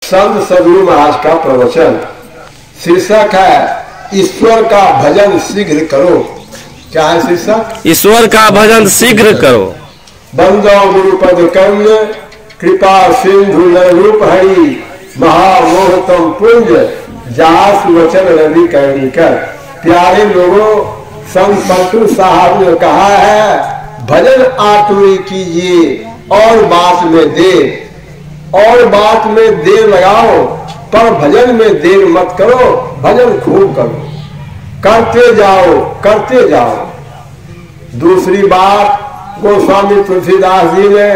संत सदगुरु महाराज का प्रवचन शीर्षक है ईश्वर का भजन शीघ्र करो। क्या है शीर्षक? ईश्वर का भजन शीघ्र करो। बंदो गुरुपद कन्य कृपा सिंधु रूप हरि महामोहतम पुंज जास वचन रवि करनी कर। प्यारे लोगों, संत पलटू साहब ने कहा है भजन आतुरी कीजिए और बात में देर लगाओ, पर भजन में देर मत करो, भजन खूब करो, करते जाओ। दूसरी बात गोस्वामी तुलसीदास जी ने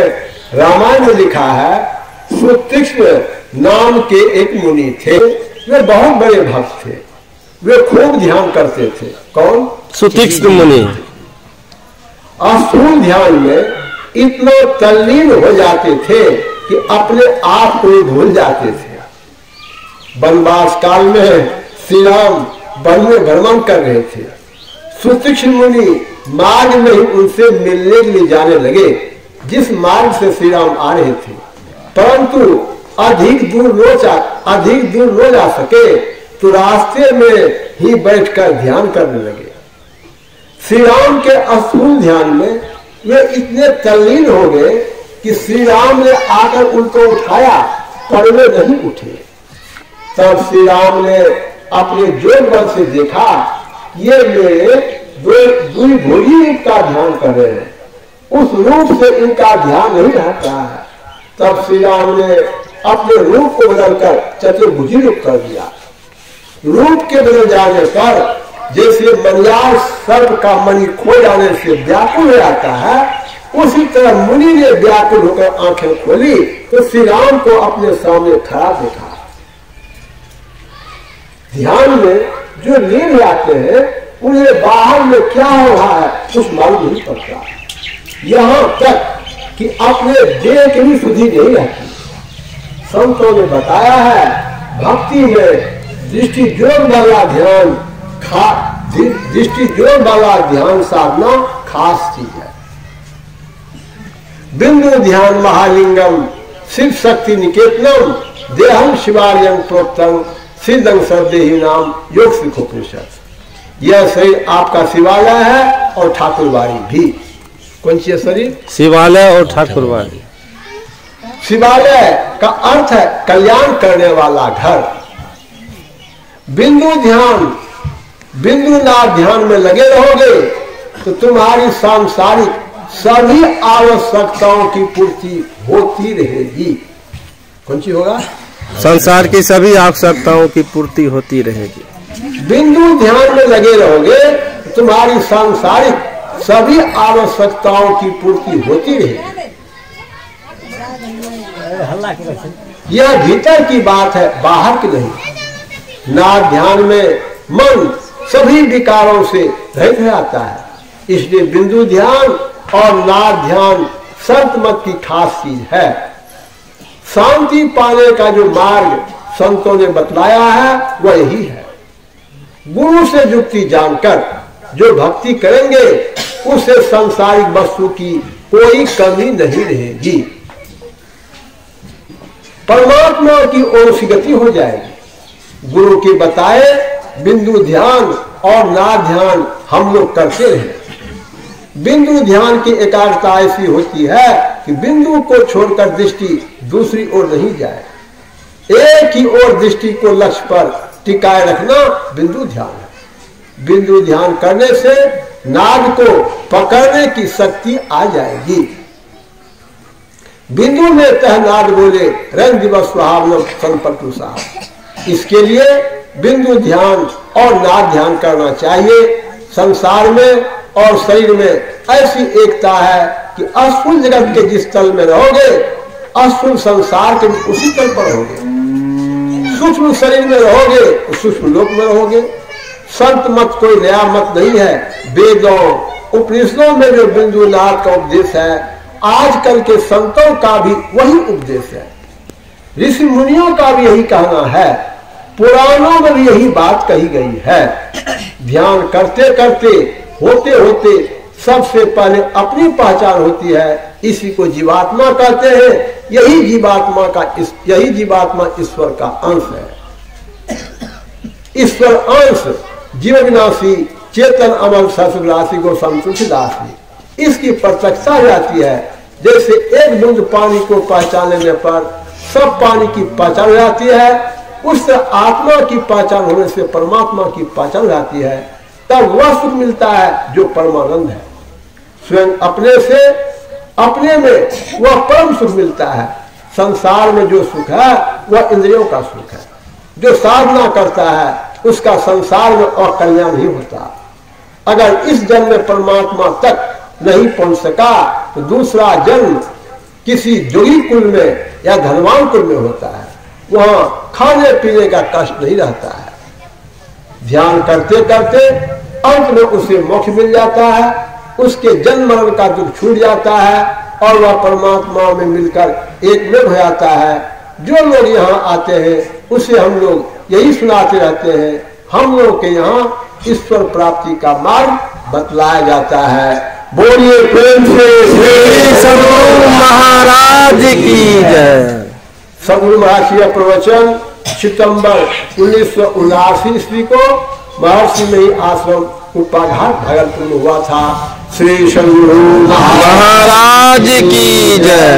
रामायण में लिखा है, सुतीक्ष्ण नाम के एक मुनि थे, वे बहुत बड़े भक्त थे, वे खूब ध्यान करते थे। कौन? सुतीक्ष्ण मुनि। स्थूल ध्यान में इतना तल्लीन हो जाते थे कि अपने आप को ही भूल जाते थे। वनवास काल में श्री राम वन में भ्रमण कर रहे थे। सुतीक्ष्ण मुनि मार्ग में ही उनसे मिलने के लिए जाने लगे, जिस मार्ग से श्री राम आ रहे थे, परंतु अधिक दूर न जा सके तो रास्ते में ही बैठकर ध्यान करने लगे। श्री राम के स्थूल ध्यान में वे इतने तल्लीन हो गए कि श्री राम ने आकर उनको उठाया, पर वे नहीं उठे। तब श्री राम ने अपने जोग बल से देखा, ये मेरे दुई भोगी रूप का ध्यान कर रहे हैं, उस रूप से इनका ध्यान नहीं हट रहा है। तब श्री राम ने अपने रूप को बदलकर चतुर्भुजी रूप कर दिया। रूप के बदल जाने पर जैसे मणियार सर्प का मणि खो जाने से व्याकुल हो जाता है, उसी तरह मुनि ने व्याकुल होकर आंखें खोली तो श्री राम को अपने सामने खड़ा देखा। ध्यान में जो लीन जाते हैं उन्हें बाहर में क्या हो रहा है कुछ मालूम नहीं पड़ता, यहाँ तक कि अपने देह की भी सुधि नहीं रहती। संतों ने बताया है भक्ति में दृष्टि जोड़ वाला ध्यान साधना खास चीज है। बिंदु ध्यान महालिंगम शिव शक्ति निकेतनम देहम शिवालयम प्रोक्तम सिद्धं सर्वदेही नाम योग सिखोपनिषद। यह शरीर आपका शिवालय है और ठाकुरबाड़ी भी। कौन सी शरीर? शिवालय और ठाकुरबाड़ी। शिवालय का अर्थ है कल्याण करने वाला घर। बिंदुनाथ ध्यान में लगे रहोगे तो तुम्हारी सांसारिक सभी आवश्यकताओं की पूर्ति होती रहेगी। कौन सी होगा? संसार की सभी आवश्यकताओं की पूर्ति होती रहेगी। बिंदु ध्यान में लगे रहोगे तो तुम्हारी सांसारिक सभी आवश्यकताओं की पूर्ति होती रहेगी। यह भीतर की बात है, बाहर की नहीं। नाद ध्यान में मन सभी विकारों से रहित रहता है, इसलिए बिंदु ध्यान और नाद ध्यान संत मत की खास चीज है। शांति पाने का जो मार्ग संतों ने बतलाया है वह यही है। गुरु से युक्ति जानकर जो भक्ति करेंगे उससे सांसारिक वस्तु की कोई कमी नहीं रहेगी, परमात्मा की ओर से गति हो जाएगी। गुरु के बताए बिंदु ध्यान और नाद ध्यान हम लोग करते रहे। बिंदु ध्यान की एकाग्रता ऐसी होती है कि बिंदु को छोड़कर दृष्टि दूसरी ओर नहीं जाए, एक ही ओर दृष्टि को लक्ष्य पर टिकाए रखना बिंदु ध्यान है। बिंदु ध्यान करने से नाद को पकड़ने की शक्ति आ जाएगी। बिंदु में तह नाद बोले रंग दिवस सुहावना संत पलटू साहब। इसके लिए बिंदु ध्यान और नाद ध्यान करना चाहिए। संसार में और शरीर में ऐसी एकता है कि अस्थूल जगत के जिस तल में रहोगे अस्थूल संसार के भी उसी तल पर रहोगे। सूक्ष्म शरीर में रहोगे तो सूक्ष्म लोक में रहोगे। संत मत कोई नया मत नहीं है। वेदों उपनिषदों में जो बिंदु नाद का उपदेश है आजकल के संतों का भी वही उपदेश है। ऋषि मुनियों का भी यही कहना है, पुराणों में भी यही बात कही गई है। ध्यान करते करते होते होते सबसे पहले अपनी पहचान होती है, इसी को जीवात्मा कहते हैं। यही जीवात्मा ईश्वर का अंश है। ईश्वर अंश जीव विनाशी चेतन अमर ससुराशि को संतुष्टदासी, इसकी प्रत्यक्षता हो जाती है। जैसे एक बूंद पानी को पहचान लेने पर सब पानी की पहचान हो जाती है, उससे आत्मा की पहचान होने से परमात्मा की पहचान हो जाती है। तब वह सुख मिलता है जो परमानंद है। स्वयं अपने से अपने में वह परम सुख मिलता है। संसार में जो सुख है वह इंद्रियों का सुख है। जो साधना करता है उसका संसार में अकल्याण ही होता। अगर इस जन्म में परमात्मा तक नहीं पहुंच सका तो दूसरा जन्म किसी जोगी कुल में या धनवान कुल में होता है। वहां खाने पीने का कष्ट नहीं रहता है। ध्यान करते करते अंत में उसे मोक्ष मिल जाता है, उसके जन्म मरण का दुख छूट जाता है और वह परमात्मा में मिलकर एक में हो जाता है। जो लोग यहाँ आते हैं उसे हम लोग यही सुनाते रहते हैं। हम लोग के यहाँ ईश्वर प्राप्ति का मार्ग बतलाया जाता है। बोलिए प्रेम से श्री सद्गुरु महाराज की जय। सद्गुरु महाराज का प्रवचन सितंबर 1979 ईस्वी को महर्षि में ही आश्रम उपाघाट भागलपुर में हुआ था। श्री सद्गुरु महाराज की जय।